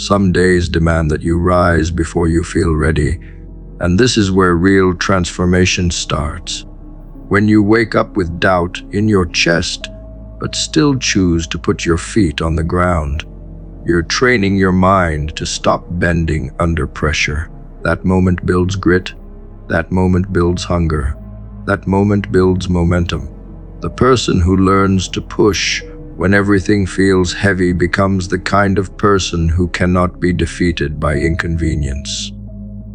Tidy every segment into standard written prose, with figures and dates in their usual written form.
Some days demand that you rise before you feel ready, and this is where real transformation starts. When you wake up with doubt in your chest, but still choose to put your feet on the ground, you're training your mind to stop bending under pressure. That moment builds grit. That moment builds hunger. That moment builds momentum. The person who learns to push when everything feels heavy becomes the kind of person who cannot be defeated by inconvenience.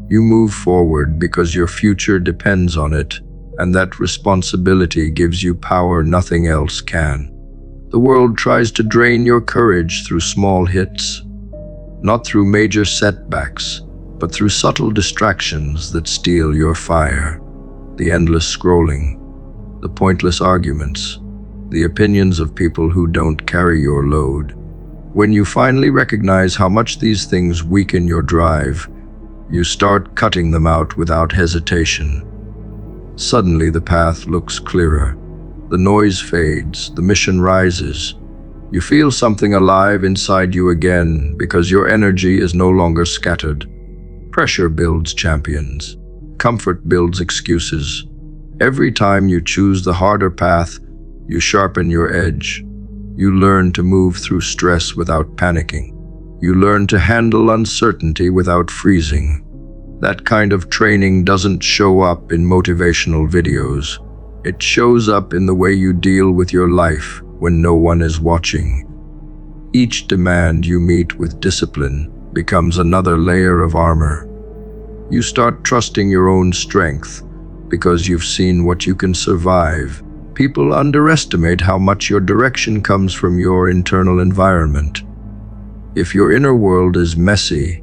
You move forward because your future depends on it, and that responsibility gives you power nothing else can. The world tries to drain your courage through small hits, not through major setbacks, but through subtle distractions that steal your fire. The endless scrolling, the pointless arguments, the opinions of people who don't carry your load. When you finally recognize how much these things weaken your drive, you start cutting them out without hesitation. Suddenly the path looks clearer. The noise fades, the mission rises. You feel something alive inside you again because your energy is no longer scattered. Pressure builds champions. Comfort builds excuses. Every time you choose the harder path, you sharpen your edge. You learn to move through stress without panicking. You learn to handle uncertainty without freezing. That kind of training doesn't show up in motivational videos. It shows up in the way you deal with your life when no one is watching. Each demand you meet with discipline becomes another layer of armor. You start trusting your own strength because you've seen what you can survive. People underestimate how much your direction comes from your internal environment. If your inner world is messy,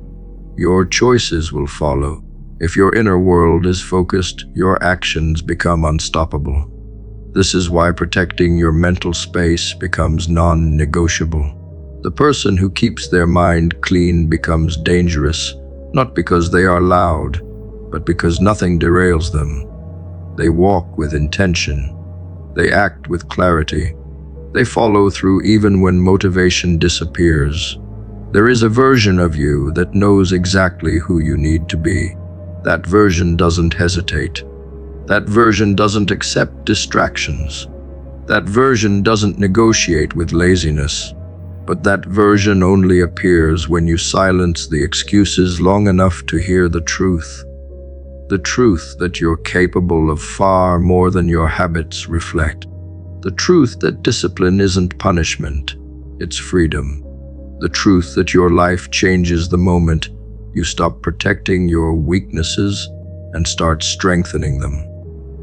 your choices will follow. If your inner world is focused, your actions become unstoppable. This is why protecting your mental space becomes non-negotiable. The person who keeps their mind clean becomes dangerous, not because they are loud, but because nothing derails them. They walk with intention. They act with clarity. They follow through even when motivation disappears. There is a version of you that knows exactly who you need to be. That version doesn't hesitate. That version doesn't accept distractions. That version doesn't negotiate with laziness. But that version only appears when you silence the excuses long enough to hear the truth. The truth that you're capable of far more than your habits reflect. The truth that discipline isn't punishment, it's freedom. The truth that your life changes the moment you stop protecting your weaknesses and start strengthening them.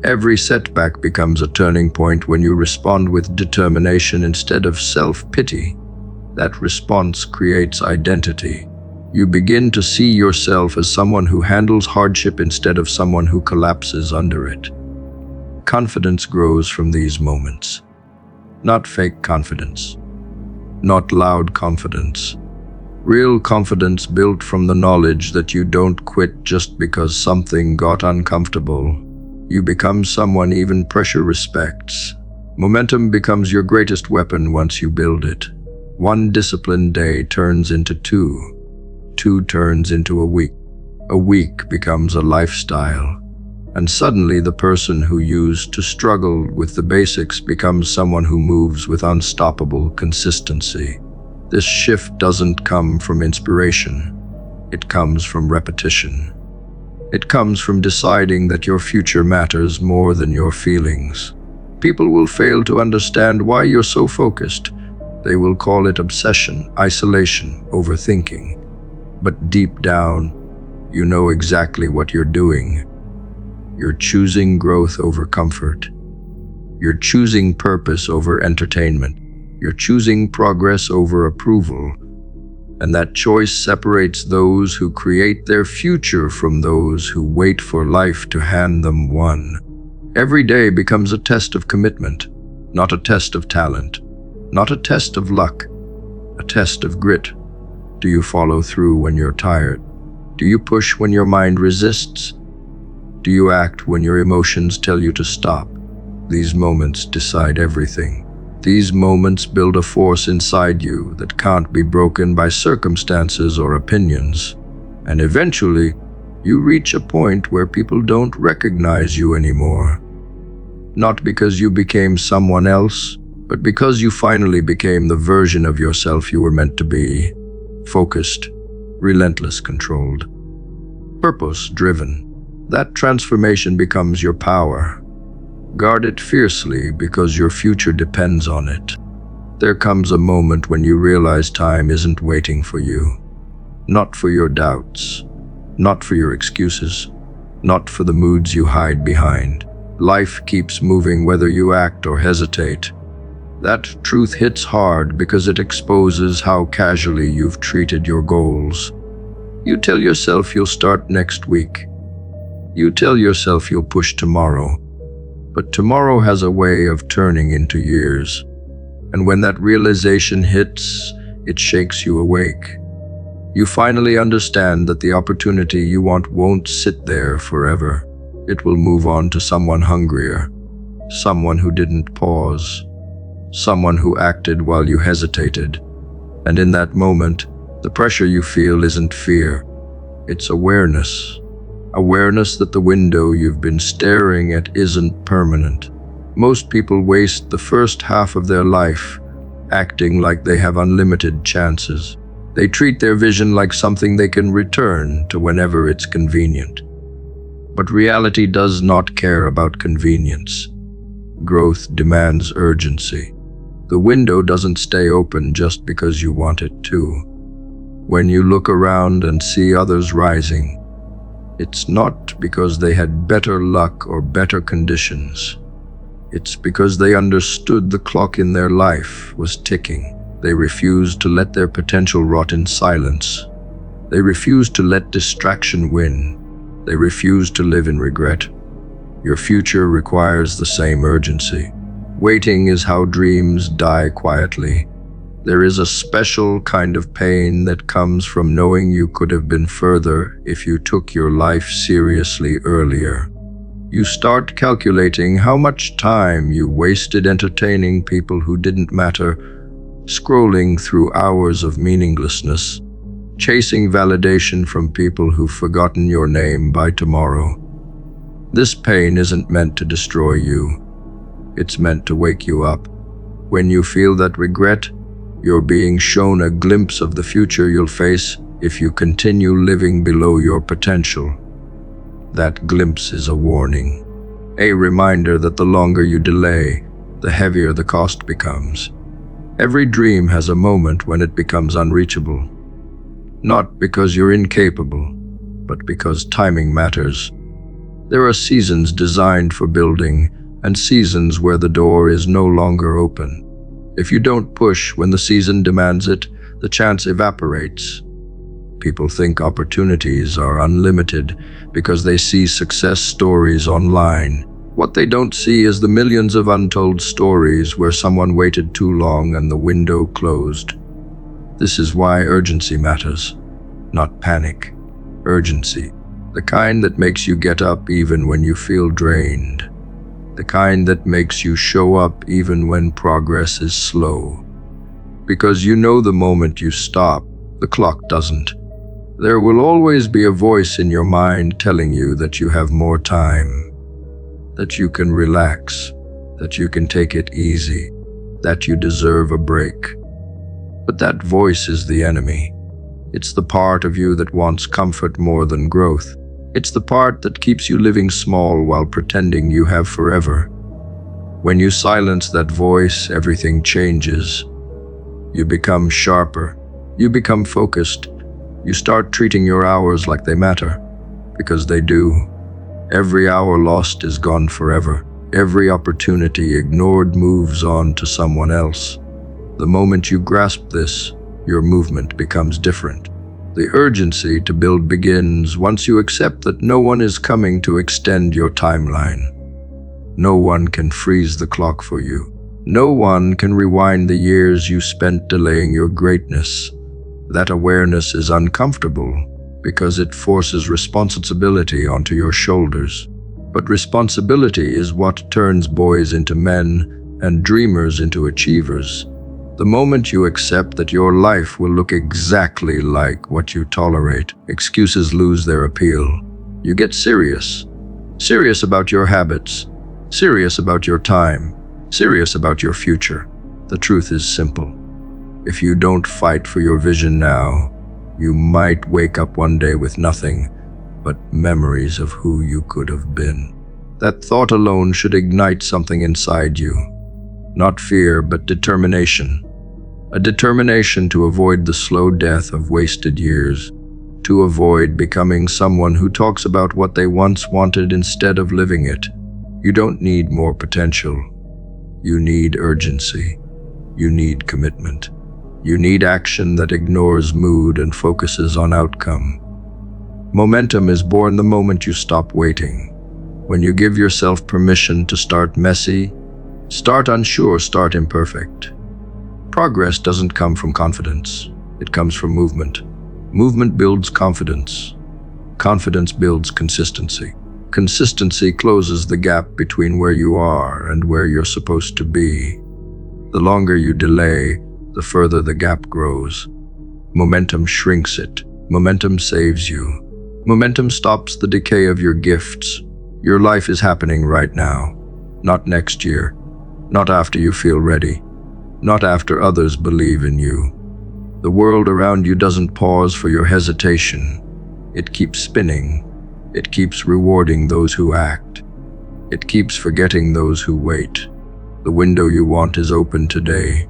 Every setback becomes a turning point when you respond with determination instead of self-pity. That response creates identity. You begin to see yourself as someone who handles hardship instead of someone who collapses under it. Confidence grows from these moments. Not fake confidence. Not loud confidence. Real confidence built from the knowledge that you don't quit just because something got uncomfortable. You become someone even pressure respects. Momentum becomes your greatest weapon once you build it. One disciplined day turns into two. Two turns into a week. A week becomes a lifestyle. And suddenly the person who used to struggle with the basics becomes someone who moves with unstoppable consistency. This shift doesn't come from inspiration. It comes from repetition. It comes from deciding that your future matters more than your feelings. People will fail to understand why you're so focused. They will call it obsession, isolation, overthinking. But deep down, you know exactly what you're doing. You're choosing growth over comfort. You're choosing purpose over entertainment. You're choosing progress over approval. And that choice separates those who create their future from those who wait for life to hand them one. Every day becomes a test of commitment, not a test of talent, not a test of luck, a test of grit. Do you follow through when you're tired? Do you push when your mind resists? Do you act when your emotions tell you to stop? These moments decide everything. These moments build a force inside you that can't be broken by circumstances or opinions. And eventually, you reach a point where people don't recognize you anymore. Not because you became someone else, but because you finally became the version of yourself you were meant to be. Focused, relentless, controlled, purpose-driven. That transformation becomes your power. Guard it fiercely because your future depends on it. There comes a moment when you realize time isn't waiting for you. Not for your doubts, not for your excuses, not for the moods you hide behind. Life keeps moving whether you act or hesitate. That truth hits hard because it exposes how casually you've treated your goals. You tell yourself you'll start next week. You tell yourself you'll push tomorrow. But tomorrow has a way of turning into years. And when that realization hits, it shakes you awake. You finally understand that the opportunity you want won't sit there forever. It will move on to someone hungrier, someone who didn't pause, someone who acted while you hesitated. And in that moment, the pressure you feel isn't fear, it's awareness. Awareness that the window you've been staring at isn't permanent. Most people waste the first half of their life acting like they have unlimited chances. They treat their vision like something they can return to whenever it's convenient. But reality does not care about convenience. Growth demands urgency. The window doesn't stay open just because you want it to. When you look around and see others rising, it's not because they had better luck or better conditions. It's because they understood the clock in their life was ticking. They refused to let their potential rot in silence. They refused to let distraction win. They refused to live in regret. Your future requires the same urgency. Waiting is how dreams die quietly. There is a special kind of pain that comes from knowing you could have been further if you took your life seriously earlier. You start calculating how much time you wasted entertaining people who didn't matter, scrolling through hours of meaninglessness, chasing validation from people who've forgotten your name by tomorrow. This pain isn't meant to destroy you. It's meant to wake you up. When you feel that regret, you're being shown a glimpse of the future you'll face if you continue living below your potential. That glimpse is a warning, a reminder that the longer you delay, the heavier the cost becomes. Every dream has a moment when it becomes unreachable. Not because you're incapable, but because timing matters. There are seasons designed for building and seasons where the door is no longer open. If you don't push when the season demands it, the chance evaporates. People think opportunities are unlimited because they see success stories online. What they don't see is the millions of untold stories where someone waited too long and the window closed. This is why urgency matters, not panic. Urgency, the kind that makes you get up even when you feel drained. The kind that makes you show up even when progress is slow. Because you know the moment you stop, the clock doesn't. There will always be a voice in your mind telling you that you have more time, that you can relax, that you can take it easy, that you deserve a break. But that voice is the enemy. It's the part of you that wants comfort more than growth. It's the part that keeps you living small while pretending you have forever. When you silence that voice, everything changes. You become sharper. You become focused. You start treating your hours like they matter, because they do. Every hour lost is gone forever. Every opportunity ignored moves on to someone else. The moment you grasp this, your movement becomes different. The urgency to build begins once you accept that no one is coming to extend your timeline. No one can freeze the clock for you. No one can rewind the years you spent delaying your greatness. That awareness is uncomfortable because it forces responsibility onto your shoulders. But responsibility is what turns boys into men and dreamers into achievers. The moment you accept that your life will look exactly like what you tolerate, excuses lose their appeal. You get serious. Serious about your habits, serious about your time, serious about your future. The truth is simple. If you don't fight for your vision now, you might wake up one day with nothing but memories of who you could have been. That thought alone should ignite something inside you. Not fear, but determination. A determination to avoid the slow death of wasted years, to avoid becoming someone who talks about what they once wanted instead of living it. You don't need more potential. You need urgency. You need commitment. You need action that ignores mood and focuses on outcome. Momentum is born the moment you stop waiting. When you give yourself permission to start messy, start unsure, start imperfect. Progress doesn't come from confidence. It comes from movement. Movement builds confidence. Confidence builds consistency. Consistency closes the gap between where you are and where you're supposed to be. The longer you delay, the further the gap grows. Momentum shrinks it. Momentum saves you. Momentum stops the decay of your gifts. Your life is happening right now, not next year, not after you feel ready, not after others believe in you. The world around you doesn't pause for your hesitation. It keeps spinning. It keeps rewarding those who act. It keeps forgetting those who wait. The window you want is open today.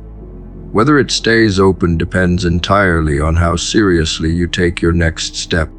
Whether it stays open depends entirely on how seriously you take your next step.